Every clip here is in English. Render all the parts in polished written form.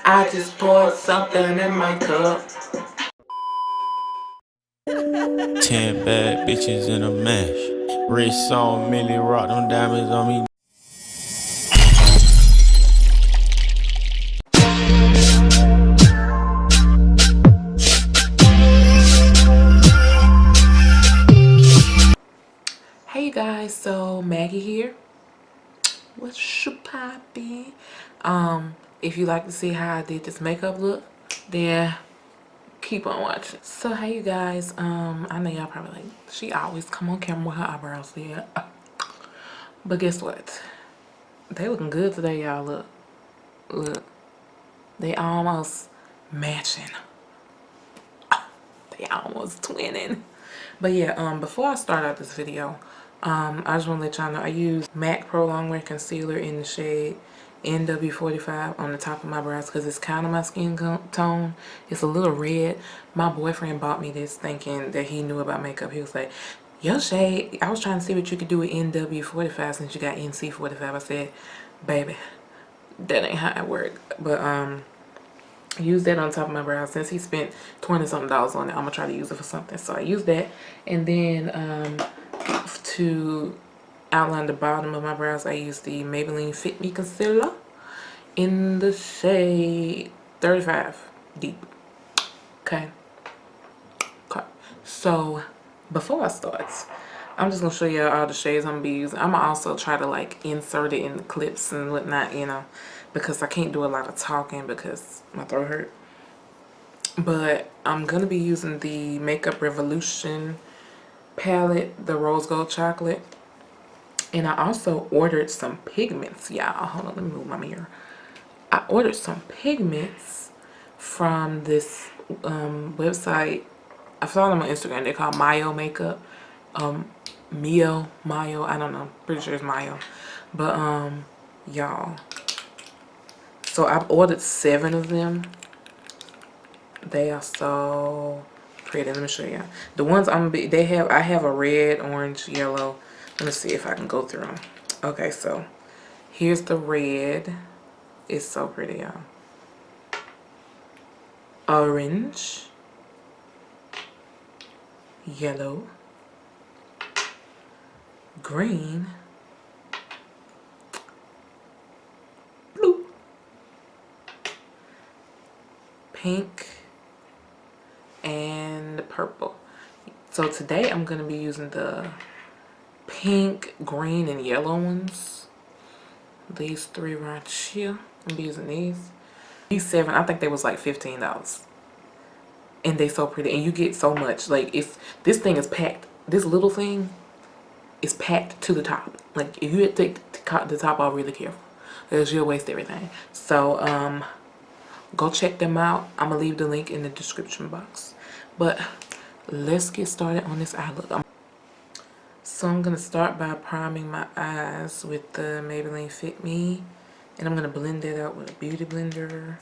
I just poured something in my cup. 10 bad bitches in a mash. Wrist on Millie, rock them diamonds on me. Hey you guys, so Maggie here. What's your poppin'? If you like to see how I did this makeup look, then keep on watching. So hey you guys, I know y'all probably like, she always come on camera with her eyebrows there. But guess what? They looking good today, y'all. Look. They almost matching. They almost twinning. But yeah, before I start out this video, I just want to let y'all know I use MAC Pro Longwear Concealer in the shade NW45 on the top of my brows because it's kind of my skin tone. It's a little red. My boyfriend bought me this thinking that he knew about makeup. He was like, your shade, I was trying to see what you could do with NW45 since you got NC45. I said, baby, that ain't how it works. But use that on top of my brows. Since he spent $20-something on it, I'm gonna try to use it for something. So I use that, and then to outline the bottom of my brows, I use the Maybelline Fit Me concealer in the shade 35 deep. Okay. So before I start, I'm just gonna show you all the shades I'm gonna be using. I'm gonna also try to like insert it in the clips and whatnot, you know, because I can't do a lot of talking because my throat hurt. But I'm gonna be using the Makeup Revolution palette, the rose gold chocolate, and I also ordered some pigments, y'all. Hold on, let me move my mirror. I ordered some pigments from this website. I saw them on Instagram. They're called MyoMakeup. Mayo, I don't know. Pretty sure it's Mayo. But y'all, so I've ordered 7 of them. They are so pretty. Let me show you. The ones I have a red, orange, yellow. Let me see if I can go through them. Okay, so here's the red. It's so pretty, y'all. Orange, yellow, green, blue, pink, and purple. So today I'm going to be using the pink, green, and yellow ones. These 3 right here. I'm going to be using these. These 7, I think they was like $15. And they so pretty. And you get so much. Like, this thing is packed. This little thing is packed to the top. Like, if you take the top off really careful, because you'll waste everything. So, go check them out. I'm going to leave the link in the description box. But let's get started on this eye look. So I'm going to start by priming my eyes with the Maybelline Fit Me. And I'm going to blend that out with a beauty blender.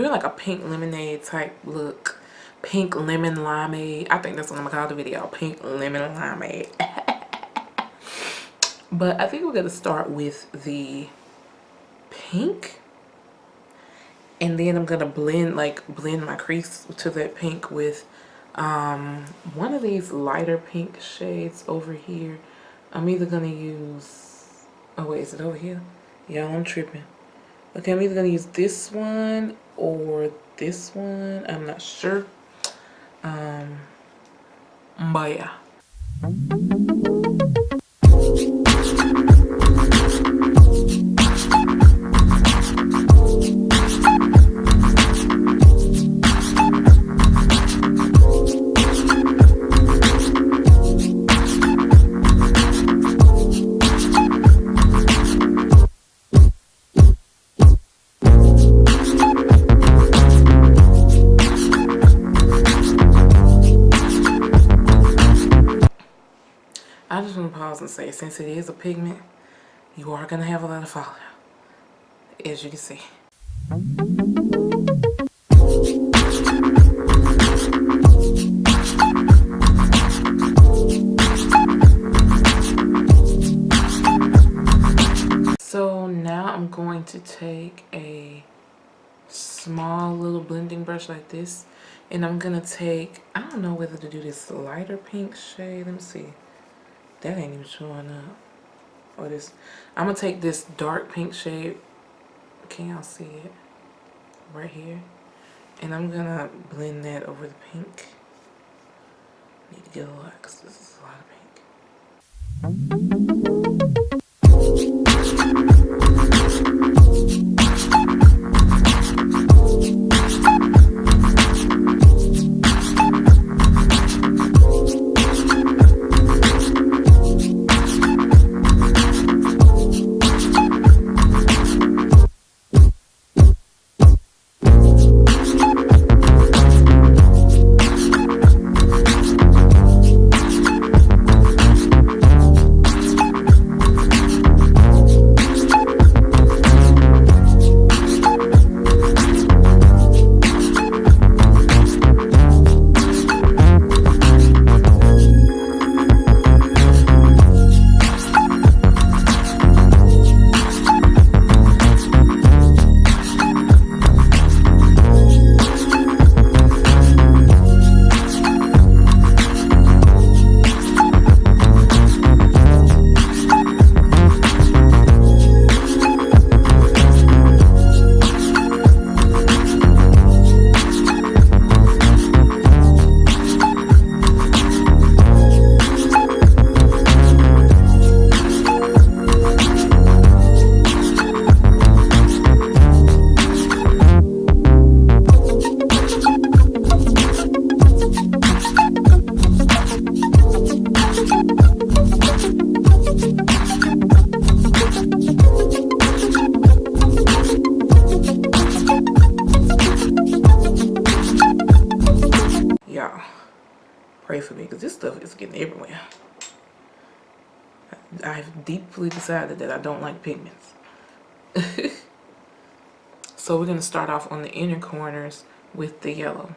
Like a pink lemonade type look. Pink lemon limeade. I think that's what I'm gonna call the video. Pink lemon limeade. But I think we're gonna start with the pink. And then I'm gonna blend my crease to that pink with one of these lighter pink shades over here. I'm either gonna use, oh wait, is it over here? Y'all, I'm tripping. Okay, I'm either gonna use this one or this one. I'm not sure. But yeah. pause and say, since it is a pigment, you are going to have a lot of fallout, as you can see. So now I'm going to take a small little blending brush like this, and I'm gonna take, I don't know whether to do this lighter pink shade. Let me see. That ain't even showing up. Or this. I'm gonna take this dark pink shade. Can y'all see it? Right here. And I'm gonna blend that over the pink. Need to get a lot because this is a lot of pink. Y'all, pray for me because this stuff is getting everywhere. I've deeply decided that I don't like pigments. So we're going to start off on the inner corners with the yellow.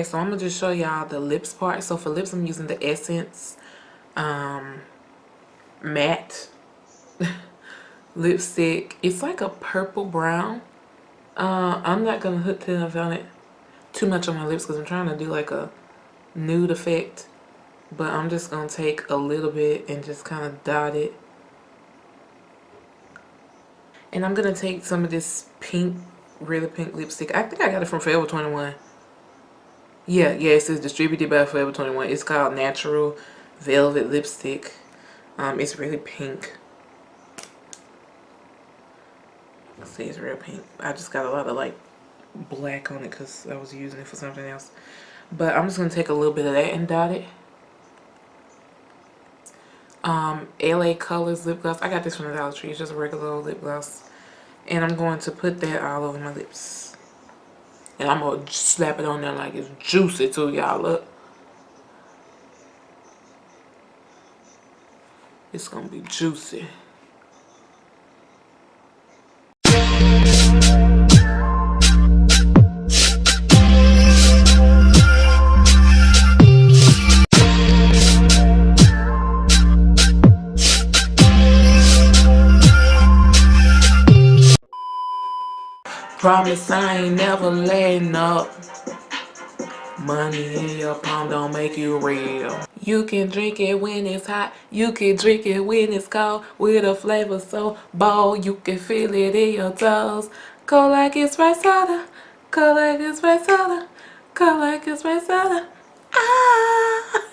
Okay, so I'm gonna just show y'all the lips part. So for lips, I'm using the Essence matte lipstick. It's like a purple brown. I'm not gonna put too much on my lips because I'm trying to do like a nude effect. But I'm just gonna take a little bit and just kind of dot it. And I'm gonna take some of this pink, really pink lipstick. I think I got it from Forever 21. Yeah, it says distributed by Forever 21. It's called Natural Velvet Lipstick. It's really pink. See, it's real pink. I just got a lot of like black on it because I was using it for something else. But I'm just gonna take a little bit of that and dot it. LA Colors lip gloss. I got this from the Dollar Tree. It's just a regular old lip gloss. And I'm going to put that all over my lips. And I'm going to slap it on there like it's juicy too, y'all. Look. It's going to be juicy. Promise I ain't never letting up. Money in your palm don't make you real. You can drink it when it's hot. You can drink it when it's cold. With a flavor so bold, you can feel it in your toes. Cold like it's Sprite soda. Cold like it's Sprite soda. Cold like it's Sprite soda. Ah!